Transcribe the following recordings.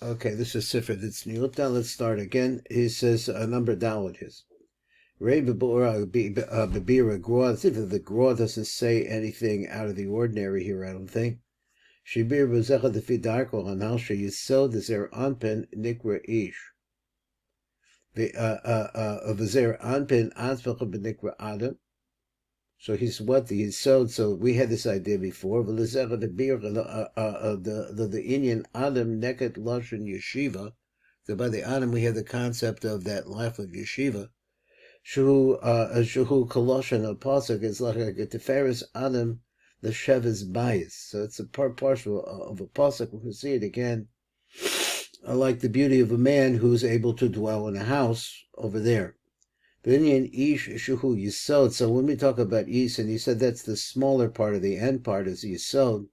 Okay, this is Sifra Dtzniuta. Let's start again. He says number down his. Bebira Gra. The Gra doesn't say anything out of the ordinary here, I don't think. Shibir Bazecha the Fidarko Hanal Yisod the Zer Anpen Nikra Ish. The Zer Anpen Ansvacha Benikra Adam. So he's what the Yisod. So we had this idea before. The Indian Adam Neket Lashon Yeshiva. So by the Adam we have the concept of that life of Yeshiva. Shuhu Koloshan of Pasuk is like a Teferis Adam the Sheva's bias. So it's a partial of a Pasuk. We can see it again. Like the beauty of a man who's able to dwell in a house over there. Binyan Ish Shuhu Yisod. So when we talk about Ish, and he said that's the smaller part of the end part is Yisod.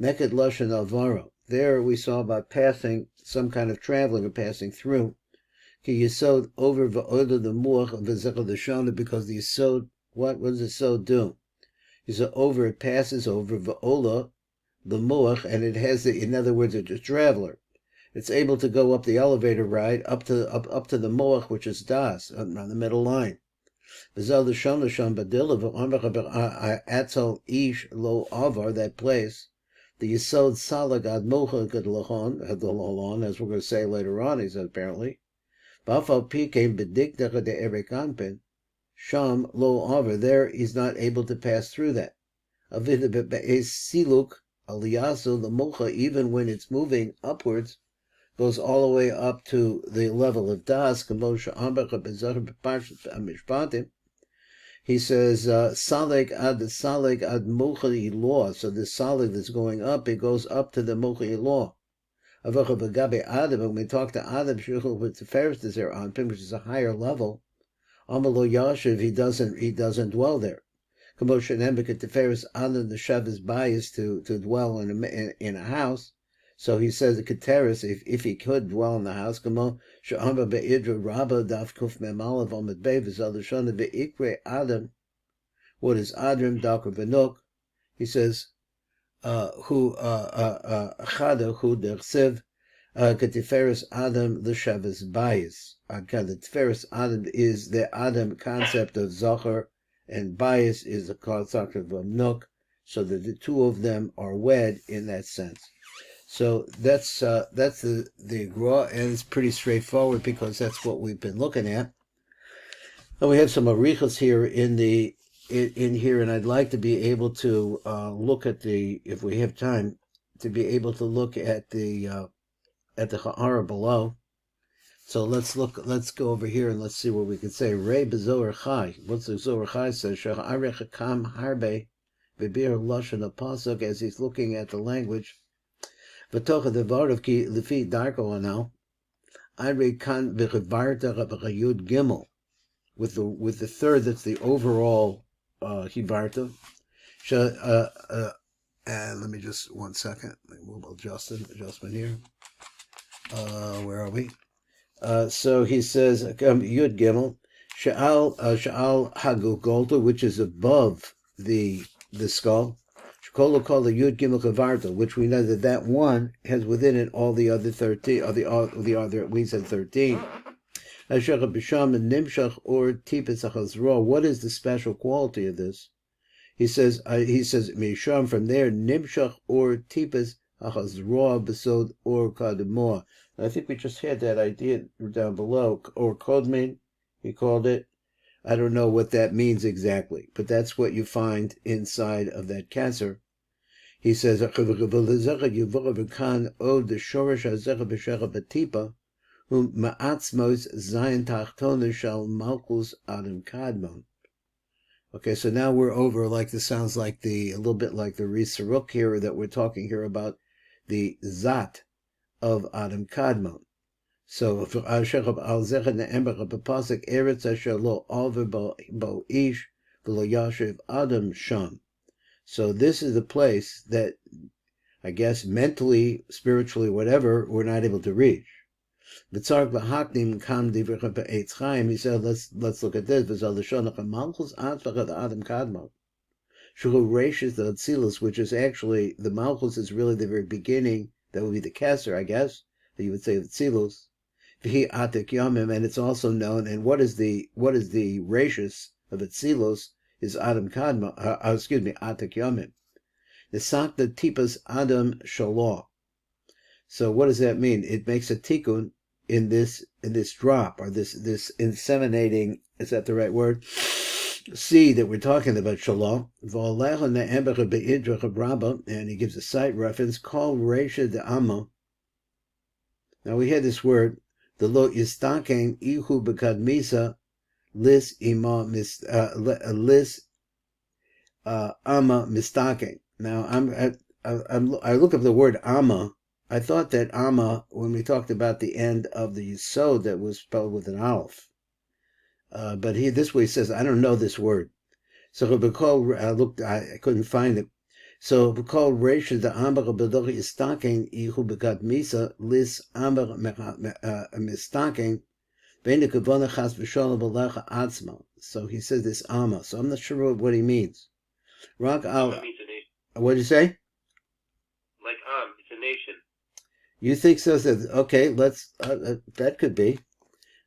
Neked Lashon Alvaro. There we saw about passing, some kind of traveling or passing through. Ki Yisod over V'oda the Muach V'zecha the Shana, because the Yisod, what does the Yisod do? Yisod over, it passes over V'ola the Muach, and it has the, in other words, it's a traveler. It's able to go up the elevator ride up to the Moach, which is Das, on the middle line. Atzal Ish Lo Avar, that place, the Yisod Salag Ad Mocha Gadlahon, as we're going to say later on, he said apparently. Bafal Pike Bedikdacha de Erekanpin, Sham Lo Avar, there he's not able to pass through that. Avida Be'ez Siluk Aliyasu, the Mocha, even when it's moving upwards, goes all the way up to the level of Das. He says, Saleg ad Mochi law. So the Saleg that's going up, it goes up to the Mochi law. When we talk to Adam, with the Teferes is there on him, which is a higher level. Amalo Yashiv, he doesn't dwell there. Teferes Adam, the Shev is biased to dwell in a house. So he says the Keteris, if he could dwell in the house, what is Adrim Dakar Venuk? He says, who Chada who dersiv Keteferis Adam the Shevis bias. The Teferis Adam is the Adam concept of ZOHAR, and bias is the concept of Nuk, so that the two of them are wed in that sense. So that's the Gra, and it's pretty straightforward because that's what we've been looking at. And we have some arichos here in here, and I'd like to be able to look at if we have time, to be able to look at the Ha'ara below. So let's go over here and let's see what we can say. Rei b'Zohar Chai. What's the Zohar Chai says? Sha'arech kam harbe v'bir lashon pasuk, as he's looking at the language. V'tocha devar ki lefi darko now. I read kan v'chivarta v'chayud gimel, with the third, that's the overall hivarta. And let me just 1 second. We'll adjustment here. Where are we? So he says Yud Gimel Sha'al Hagugolta, which is above the skull. Shkolo call the Yud Gimel Kavarta, which we know that one has within it all the other 13, or the other, we said 13. What is the special quality of this? He says Misham, from there Nimshach or Tipis Achazroa Besod or Kadmon. I think we just had that idea down below, or Kodmin, he called it. I don't know what that means exactly, but that's what you find inside of that cancer. He says, Okay, so now we're over, like this sounds like a little bit like the Risaruk here, that we're talking here about the Zat of Adam Kadmon. So so this is the place that, I guess, mentally, spiritually, whatever, we're not able to reach. He said, let's look at this. Which is actually, the Malchus is really the very beginning. That would be the Kesser, I guess. you would say Tzilus. V'hi atik yomim, and it's also known. And what is the ratius of Tzilus is Adam kadmon. Atik yomim. The sakta tipas Adam shaloh. So what does that mean? It makes a tikkun in this drop, or this inseminating, is that the right word? Seed that we're talking about, shalom. And he gives a site reference called Reisha de Amma. Now we had this word, the lo yistaken ihu bekadmisa lis ima lis amma mistaken. Now I look up the word amma. I thought that amma, when we talked about the end of the yisod, that was spelled with an aleph. But this way he says, I don't know this word. So I looked, I couldn't find it. So called Reisha the Amber Bedoch Istaken Ihu Bekat Misa Lis Amber Mistaken Bene Kavona Chas V'Sholem B'Lecha Atzma. So he says this Amma. So I'm not sure what he means. Rak al. What did you say? Like it's a nation. You think so? Okay, let's. That could be.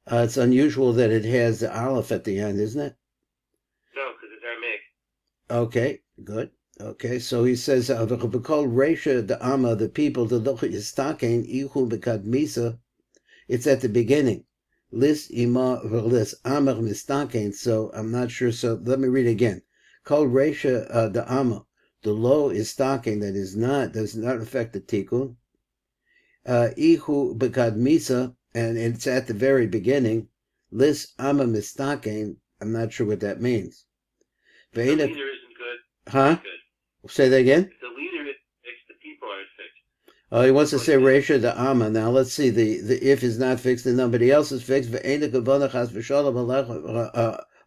It's unusual that it has the aleph at the end, isn't it? No, because it's Aramaic. Okay, good. Okay, so he says, Reisha the Amma, the people, the Locha Yistaken, Ihu Bekadmisa, it's at the beginning. Lis Ima Verlis Amar Mistaken, so I'm not sure, so let me read again. Called Reisha the Amma, the low Istaken, that does not affect the Tikkun. Ihu Bekadmisa, and it's at the very beginning. Lis Amma Mistaken, I'm not sure what that means. The leader isn't good. Huh? Good. Say that again? If the leader is fixed, the people are fixed. Oh, he wants to say Reisha the Amma. Now let's see, the if is not fixed and nobody else is fixed. Alecha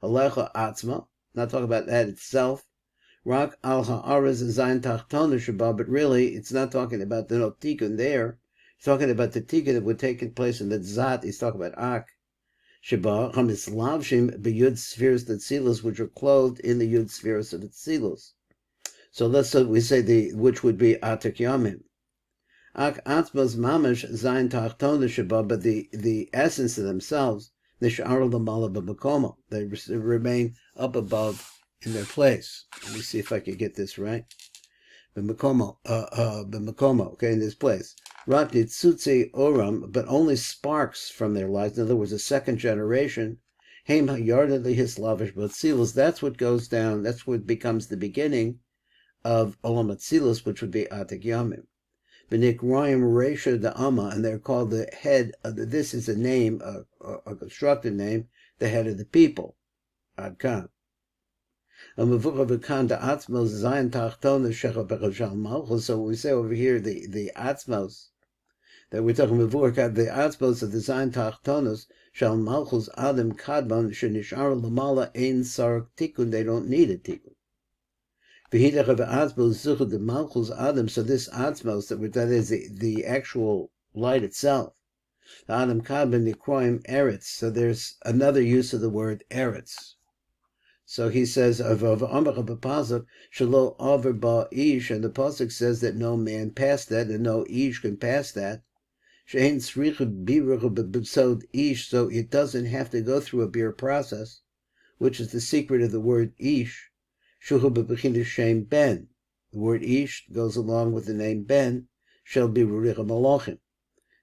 atzma. Not talking about that itself. Rak al ha'araz zayin tachtona sheba, but really it's not talking about the no tikkun there. He's talking about the tikkun that would take place in the zat. He's talking about ak. Sheba hamislavshim b'yud spheres the tzilus, which are clothed in the yud spheres of the tzilus. So let's say we say which would be atik yamim. Ak atzmos mamash zayin tachtona sheba, but the essence of themselves, nishar l'mala b'makomo, they remain up above in their place. Let me see if I can get this right. B'makomo, okay, in this place. Rak nitzutzi oram, but only sparks from their lives. In other words, a second generation. Heim hayarda lihislavish b'tzilus. That's what goes down. That's what becomes the beginning of Olam Atzilus, which would be Atik Yamim. B'nikroim Reisha the Amma, and they're called the head of this is a name, a constructed name, the head of the people. Adkan. So we say over here the Atzmos, that we're talking about the Atzmos of the Zayin Tachtonos, Shal Malchus Adam kadmon Shenishar Lamala Ein Sark Tikkun, they don't need a Tikkun. So this Atzmos, that is the actual light itself. The Adam Kadmon Nikroim Eretz. So there's another use of the word Eretz. So he says of Amar B'Pasuk Shelo Over Ba Ish, and the pasuk says that no man passed that, and no Ish can pass that. She'ein Tzricha Birach B'Sod Ish, so it doesn't have to go through a beer process, which is the secret of the word Ish. Shuhu b'bechinah shem ben. The word ish goes along with the name ben. Shall be ruricha malachim.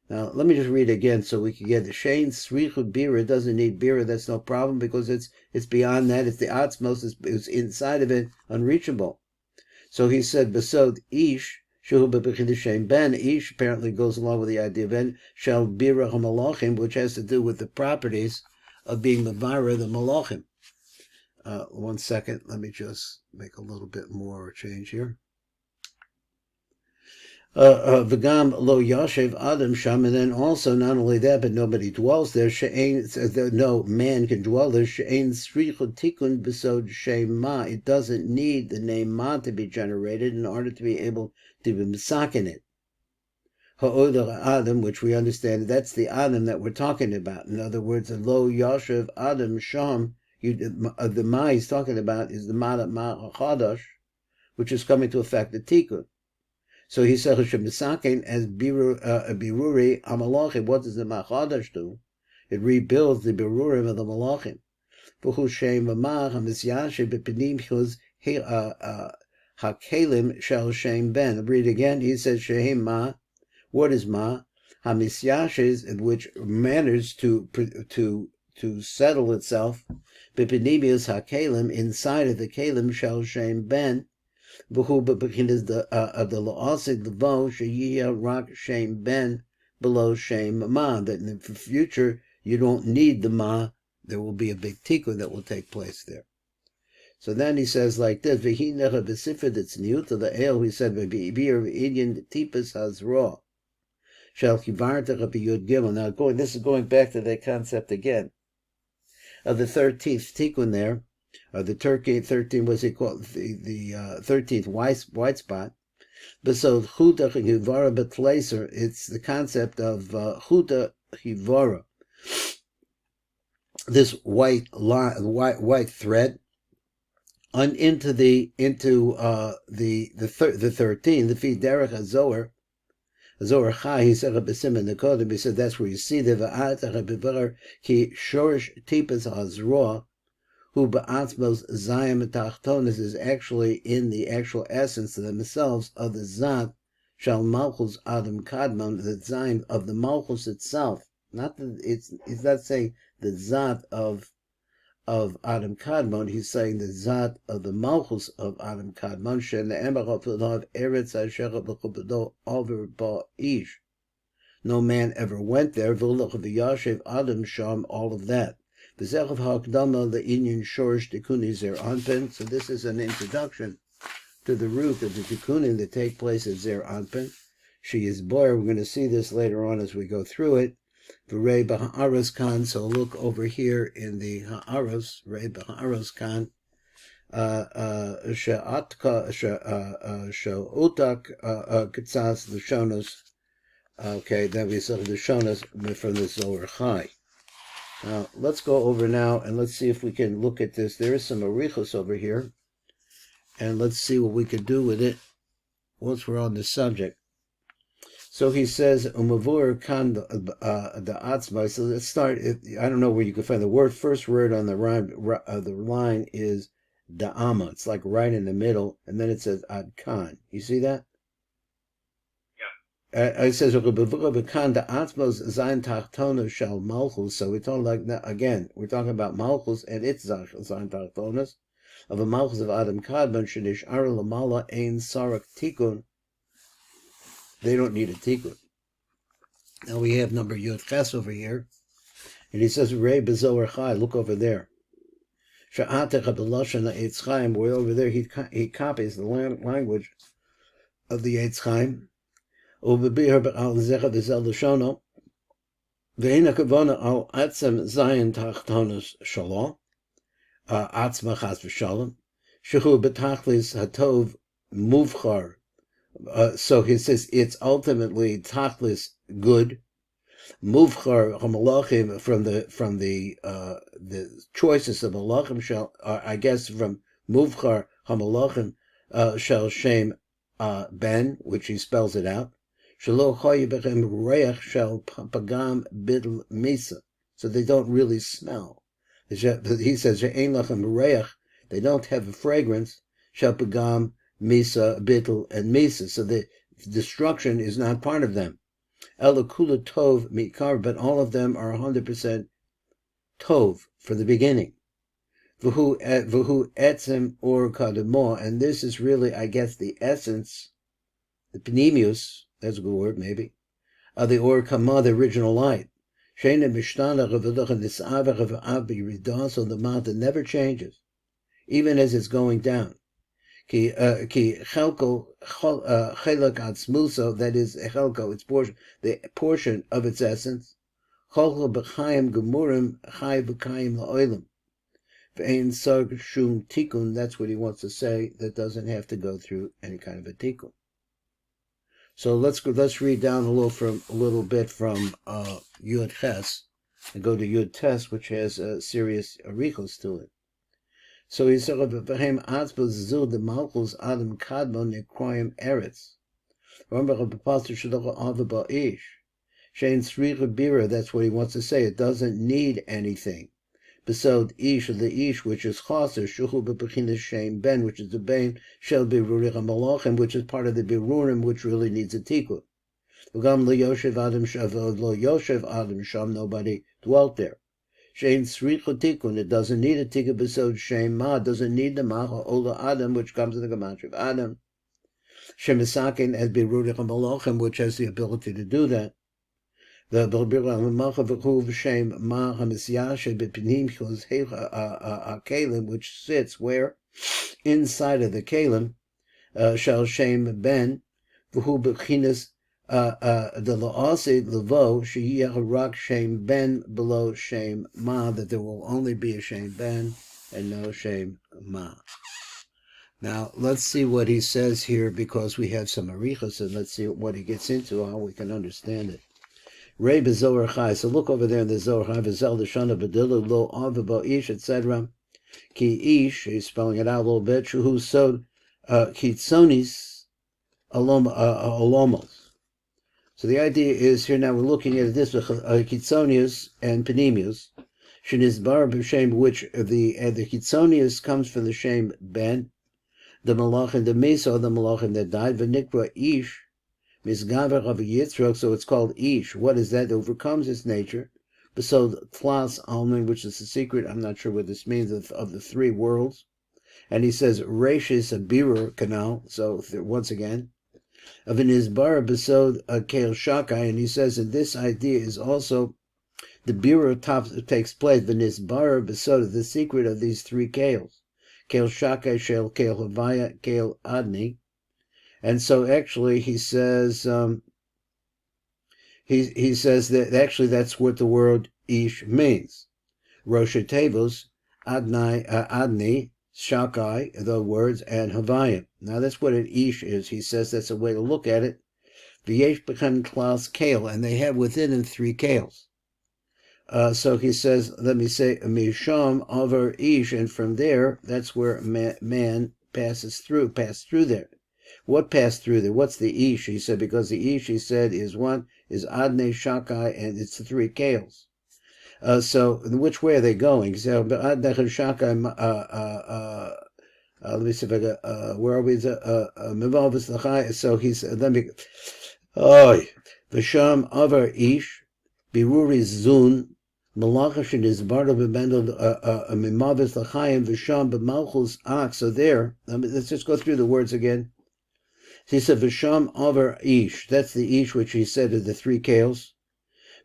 Now let me just read again so we can get the shein srichu bira. It doesn't need bira. That's no problem because it's beyond that. It's the atzmos. It's inside of it, unreachable. So he said besod ish shuhu b'bechinah shem ben. Ish apparently goes along with the idea of ben. Shall bira malachim, which has to do with the properties of being the vira, the malachim. 1 second, let me just make a little bit more change here. V'gam lo yoshev Adam sham, and then also not only that, but nobody dwells there. No man can dwell there. She'ein srichot tikkun b'sod shem ma. It doesn't need the name ma to be generated in order to be able to be misakin it. Ha'odar Adam, which we understand, that's the Adam that we're talking about. In other words, lo yoshev Adam sham. The ma he's talking about is the ma chadash, which is coming to affect the tikkun. So he said, Shemisaken as Biruri Amalachim. What does the Machadash do? It rebuilds the Birurim of the Malachim. V'hu Shem V'mach HaMisyashi B'Pinim Chuz HaKelim Shel Shem Ben. Read again. He says, Shehem Ma. What is Ma? HaMisyashes, in which manners to settle itself. B'Pinimius HaKelim, inside of the Kelim Shel Shem Ben. V'hu b'bechinas of the la'asik l'vo sheyiyah rak shem ben below shem ma. That in the future you don't need the ma. There will be a big tikkun that will take place there. So then he says like this: V'hi necha b'sifra Dtzniuta the el. He said v'bir v'inyan tipas hazra shel kivarta b'yud gimel. Now this is going back to that concept again of the 13th tikkun there. The 13 was he called the 13th white spot. Besod chuta hivara betlaser. It's the concept of chuta hivara. This white thread into the 13, the feed derech HaZohar. Zohar Chai, he said Rabbesim in the Kodim, he said that's where you see the va'at Rabbevar ki shorish tipas hazroa. Who ba'atzmos zayim tachtonis is actually in the actual essence of themselves of the zat shal Malchut Adam kadmon, the zayim of the Malchus itself. Not that it's not saying the zat of Adam kadmon. He's saying the zat of the Malchus of Adam kadmon. Shen ne'emach of eretz asher b'chubedo over ba'ish. No man ever went there. V'ulach v'yashev Adam sham, all of that. So this is an introduction to the root of the tikkunim that take place at Zer Anpin. She is boy. We're going to see this later on as we go through it. V'rei b'ha'aros kan. So look over here in the ha'aros. Rei b'ha'aros kan. She'atka she'otak kitzas l'shonos. Okay, then we saw the shonos from the Zohar Chai. Now, let's go over now, and let's see if we can look at this. There is some arichos over here, and let's see what we can do with it once we're on the subject. So he says, Umavur kan the atzma. So let's start, I don't know where you can find the word. First word on the line is da'ama. It's like right in the middle, and then it says ad kan. You see that? It says so we're talking like again. We're talking about Malchus and its zayin tachtonos of a Malchus of Adam kadmon shenish ara lamala ein sarak tikkun. They don't need a tikkun. Now we have number Yud Ches over here, and he says Rei b'Zohar Chai. Look over there. Sha'atech b'lashon Eitz Chaim. We're over there. He copies the language of the Eitz Chaim. Ubebir al zecha v'zel l'shono ve'ina kavona al atzem zayin tachtonos shalom atzma chas v'shalom shehu betachlis hatov muvchar. So he says it's ultimately tachlis good. Muvchar hamalachim from the choices of malachim shall, I guess from muvchar hamalachim shall shem ben, which he spells it out. Shelo choy reach shall pagam bidl misa, so they don't really smell. He says she'ein lachem reach, they don't have a fragrance. Shall pagam misa bidl and misa, so the destruction is not part of them. Elakula tov mikar, but all of them are 100% tov from the beginning. V'hu etzem or kadmon, and this is really, I guess, the essence, the pnimius. That's a good word, maybe. The or kama, the original light. Sheina mishtana reveduch nisava revav b'yiridah, so the mountain never changes, even as it's going down. Ki chelko chelak atzmuso, that is chelko, its portion, the portion of its essence. Cholcho b'chaim gemurim chai b'chaim la'olam. V'ein sarg shum tikkun. That's what he wants to say. That doesn't have to go through any kind of a tikkun. So let's read down a little bit from Yud Ches and go to Yud Tes, which has serious arichos to it. So he said, "V'hem atzbos zu the Malchus Adam kadmon nekroyim eretz." That's what he wants to say. It doesn't need anything. Besod ish, the ish, which is chaser, shuhu bebechinas shem ben, which is the ben shel birurich malachim, which is part of the birurim, which really needs a tikkun. Ugam lo yoshev adam sham, nobody dwelt there. Shein tzricha tikkun, it doesn't need a tikkun. Besod shem ma, doesn't need the macha ola adam, which comes in the gematria of Adam. Shemisakin as birurich malachim, which has the ability to do that. The which sits where inside of the kalim shall shem ben v'hu bechinas the laase levo sheyach shem ben below shem ma, that there will only be a shem ben and no shem ma. Now let's see what he says here, because we have some arichas, and let's see what he gets into, how we can understand it. RABBI ZOHAR Chai. So look over there in the Zohar. Havizel Deshana Bedilu Lo Avabo Ish, etc. Ki Ish, he's spelling it out a little bit. Shuhu Sod Kitsonis Alomos. So the idea is here now we're looking at this Kitsonius and Panemius. Shinizbar B'Shem, which the Kitsonius comes from the Shem Ben, the Malachim, the Mesa, the Malachim that died. V'Nikra Ish. Misgaver of Yitzrok, so it's called Ish. What is that? It overcomes its nature. Besod Tlas Alman, which is the secret, I'm not sure what this means, of the three worlds. And he says Rashis Abirur canal. So once again, of an Isbar Besod Kael Shakai, and he says that this idea is also the Birur takes place. The Nisbar Besod, the secret of these three Kaels. Kael Shakai, Shel Kael Havaya, Kael Adni. And so actually he says he says that actually that's what the word Ish means. Rosh Teves, Adni, Shakai, the words, and Havayim. Now that's what an Ish is. He says that's a way to look at it. V'yesh become Klas Kale, and they have within them three Kales. So he says, let me say, Misham over Ish, and from there, that's where man passed through there. What passed through there? What's the Ish? He said, because the Ish, he said, is Adne, Shakai, and it's the three Kales. So, which way are they going? He said, Adne, Shakai, let me see if I got, where are we? So he said, let me, V'sham Avar Ish, Biruri Zun, Malachashin is Bardo Bebendel, Mimavis L'chaim, V'sham B'malchus Ak. So there, let's just go through the words again. He said, V'sham Avar Ish, that's the Ish which he said of the three Kales.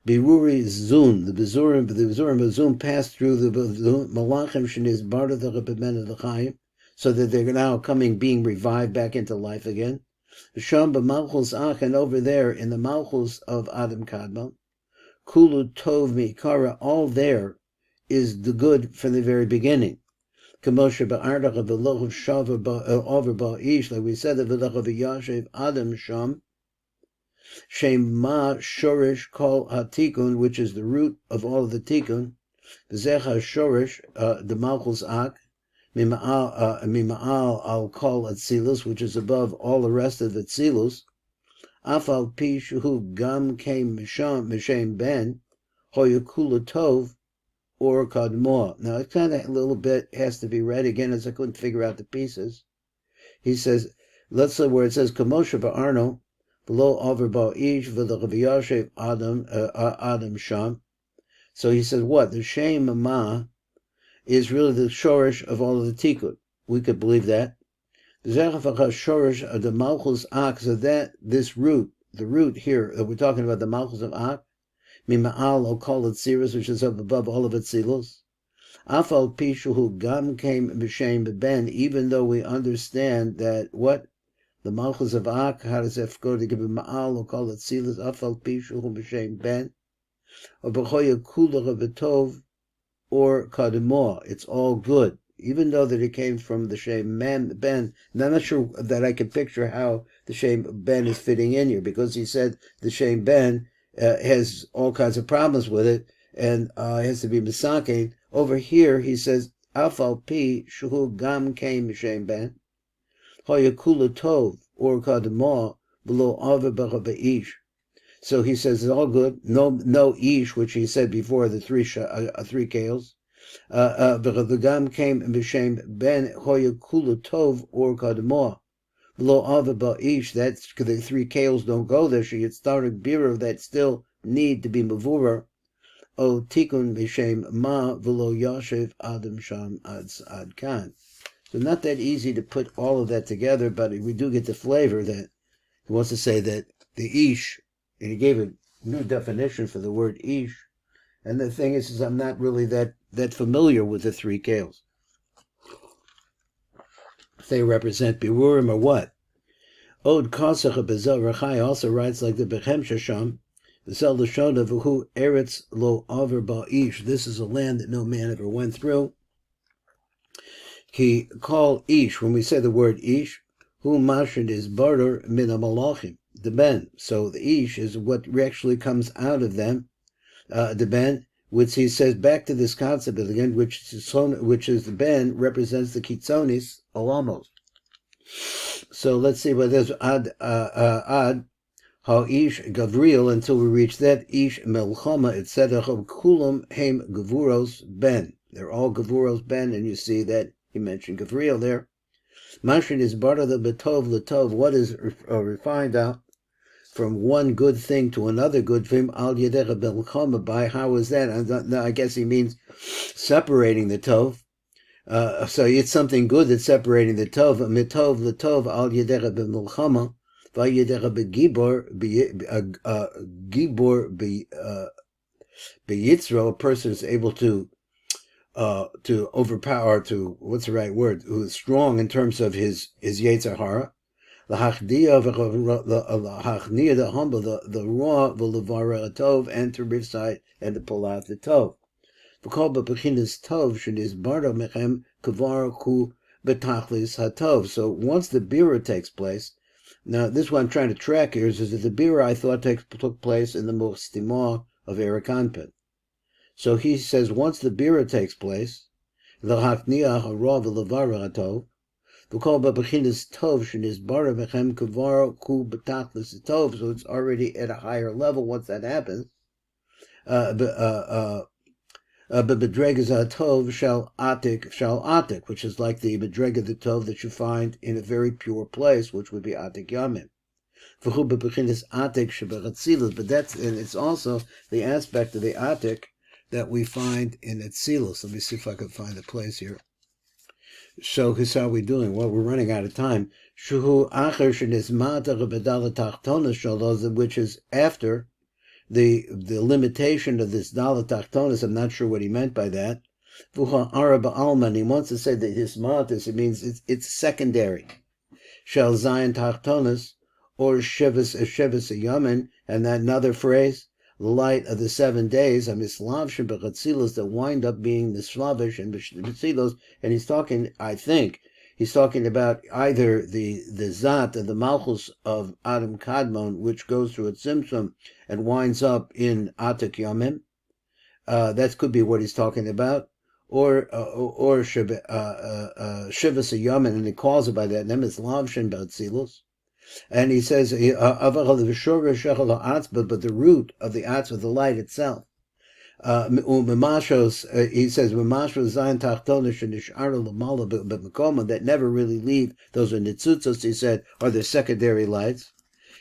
Biruri Zun, the Bezurim Zun passed through the Malachim Sheniz Barda the Rebbemen of the Chaim, so that they're now being revived back into life again. V'sham B'malchus Ach, and over there in the Malchus of Adam Kadmon, Kulu Tov Mikara, all there is the good from the very beginning. Kamosha ba'ardach of the loch of shavar over ba'ish, like we said, the loch of YOCHAI Adam sham, shem ma shorish kol hatikun, which is the root of all of the tikkun, v'zecha shorish, the malchus ak, mima'al al kol atzilus, which is above all the rest of the tzilus, afal pi shuhu gam came mishem ben, hoyakula tov, or kadmon. Now it kind of a little bit has to be read again, as I couldn't figure out the pieces. He says, let's say where it says Kamosha ba'arno below over ba'ish v'the Adam sham. So he says what? The shem ma is really the shorish of all of the tikkun. We could believe that. The shorish of the malchus ak, so that this root, the root here that we're talking about, the malchus of ak, Mima'al or call it Sirus, which is up above all of its Silos. Afal Pishu who Gam came B'Shem Ben, even though we understand that what? The Malchus of Ak, how does that go to give Ma'al or call it Silos? Afal Pishu who B'Shem Ben, or B'Choya Kula B'Tov, or Kadmon. It's all good. Even though that it came from the Shem Ben, and I'm not sure that I can picture how the Shem Ben is fitting in here, because he said the Shem Ben has all kinds of problems with it, and has to be misaken. Over here, he says, Afal pi shuhu gam came Shem Ben, hoya kula tov, or kadmon, v'lo ava b'chaba'ish. So he says it's all good. No ish, which he said before, the three kales. The gam came b'shem ben hoya kulu tov or kadmon. V'lo ava ba'ish. That's the three kales don't go there. She had started bira that still need to be mavura. O tikun b'shem ma v'lo yoshev Adam sham ad kan. So not that easy to put all of that together, but we do get the flavor that he wants to say that the ish, and he gave a new definition for the word ish. And the thing is I'm not really that familiar with the three kales. If they represent birurim or what. Od Kosach YOCHAI also writes like the Bechem Shasham, the Sel Lashon V'hu Eretz Lo Aver Ba'ish. This is a land that no man ever went through. Ki call ish, when we say the word ish, hu mashid is barter min malachim, the ben. So the ish is what actually comes out of them, the ben, which he says back to this concept again, which is the ben represents the kitzonis alamos. So let's see what there's ad how ish gavriel until we reach that ish melchama etc. Kulam heim gavuros ben. They're all gavuros ben, and you see that. He mentioned Gavriel there. Mashin is part of the betov letov. What is refined out from one good thing to another good thing? Al yedera belchama. By how is that? I guess he means separating the tov. So it's something good that's separating the tov. Mitov letov al yedera belchama. Va yedera begibor beyitzro. A person is able to overpower, what's the right word, who is strong in terms of his Yetzer Hara. The humble, the raw, the levara tov, and to recite and to pull out the tov. So once the bira takes place, now this is what I'm trying to track here, is that the bira I thought took place in the Murstimah of Erakanpet. So he says once the bira takes place, so it's already at a higher level once that happens. Shall atik, which is like the bedrega the tov that you find in a very pure place, which would be atik yamim. But it's also the aspect of the atik that we find in Etzilus. Let me see if I can find a place here. So, how are we doing? Well, we're running out of time. Which is after the limitation of this dalat tachtonis. I'm not sure what he meant by that. And he wants to say that his matas, it means it's secondary. Shel zayin tachtonis, or shevas yamin, and that another phrase, the light of the 7 days, Amislavshin b'chatzilos, that wind up being the Slavish and b'tzilos, and he's talking, I think, he's talking about either the Zat of the Malchus of Adam Kadmon, which goes through its Tzimtzum and winds up in Atik Yamim. That could be what he's talking about, or Shivas Yamin, and he calls it by that name, Amislavshin b'tzilos. And he says, but the root of the atz of the light itself. He says, that never really leave. Those are nitzutzos, he said, are the secondary lights.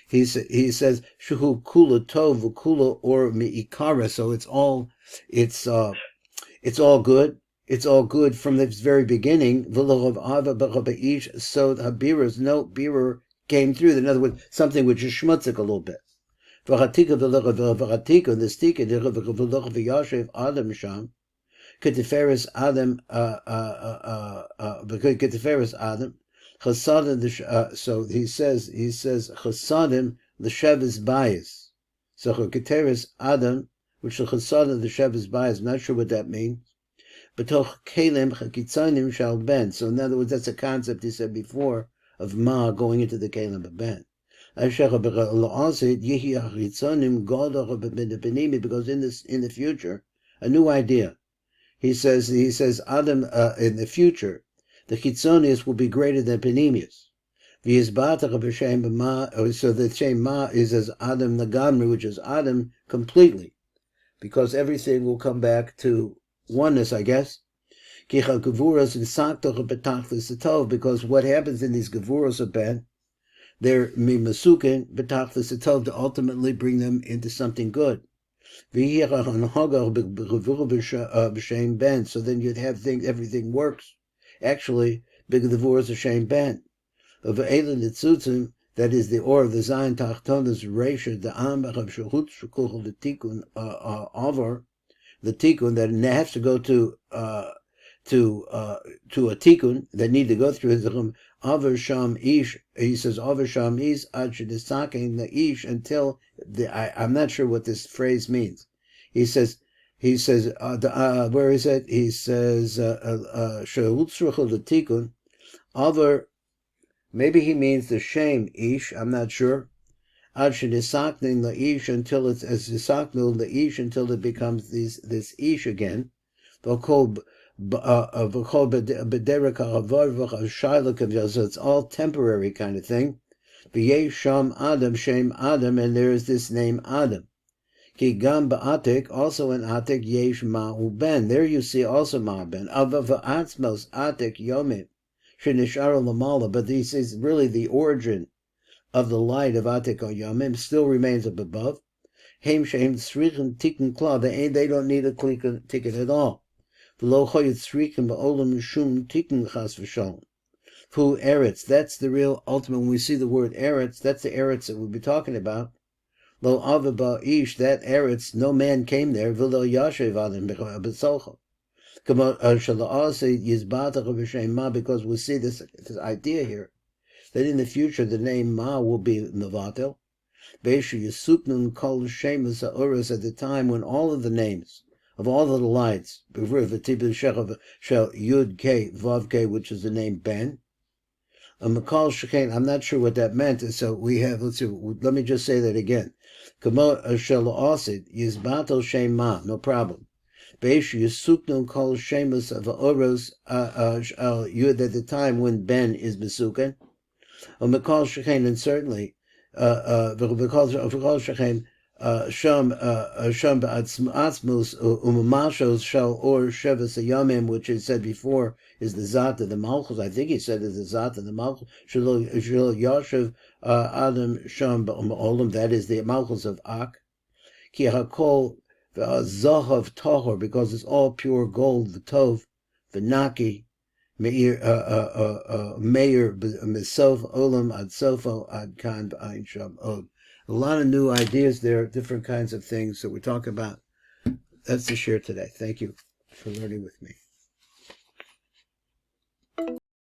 He says, shuhu kula tov kula or mi'ikara. So it's all good. It's all good from the very beginning. So habira's no bira came through. In other words, something which is shmutzik a little bit. This tika v'yoshev Adam sham k'tiferes Adam k'tiferes Adam chasadim. So he says chasadim l'sheves bayis. So k'tiferes Adam, which the chasadim l'sheves bayis. I'm not sure what that means. B'toch kelim chakitzonim shall ben. So in other words, that's a concept he said before of ma going into the kelim ben. Because in the future, a new idea. He says Adam in the future, the chitzonius will be greater than panemius. V'yizbatach b'shem ma, so the shem ma is as Adam Nagamri, which is Adam completely, because everything will come back to oneness, I guess. Because what happens in these gevuros of Ben, they're mimasukin betachlis atov to ultimately bring them into something good. So then you'd have things, everything works. Actually, big gevuros of shem Ben. Of Eilen Tzutzim, that is the or of the Zion Tachtonas Reisha, the Ambach of Shahut Shekuchel, the Tikkun Avar, the Tikkun that has to go to a Tikkun that need to go through his Avar Sham Ish. He says Avar Sham Ish Ad Shedisakin the Ish until I'm not sure what this phrase means. He says where is it? He says Shahut Shekuchel the Tikkun Avar. Maybe he means the shame ish. I'm not sure. Ad shedisaknin the ish until it's as disaknul the ish until it becomes this ish again. So it's all temporary kind of thing. V'yesh sham Adam shem Adam, and there is this name Adam. Ki gam ba'atik, also in atik yesh ma'u ben. There you see also ma'u ben. Ava v'atzmos atik yomim. But this is really the origin of the light of Atik Yamim, still remains up above. They don't need a ticket at all. Who eretz, that's the real ultimate. When we see the word eretz, that's the eretz that we'll be talking about. Lo avaba ish, that eretz, no man came there. V'lo yashev adam b'socho. Because we see this idea here that in the future the name Ma will be Mevatel. At the time when all of the names of all of the lights, Yud K Vav K, which is the name Ben, I'm not sure what that meant. So we have, let me just say that again. No problem. Yusuknu kol shemus of oros yud at the time when Ben is besuken, Mikol shechen, and certainly Mikol shechen sham ba'atzmus umamashos shal or shevas ayamim, which is said before is the zat of the Malchus. I think he said is the zat of the Malchus. Shelo yashav Adam sham ba'olam, that is the Malchus of Ak. Ki hakol Zahav Tahor, because it's all pure gold, the Tov, the Naki, Meir, Misof, Olam, Ad Sofo, Ad Kan, B'ayin Sham, Od. A lot of new ideas there, different kinds of things that we talk about. That's the share today. Thank you for learning with me.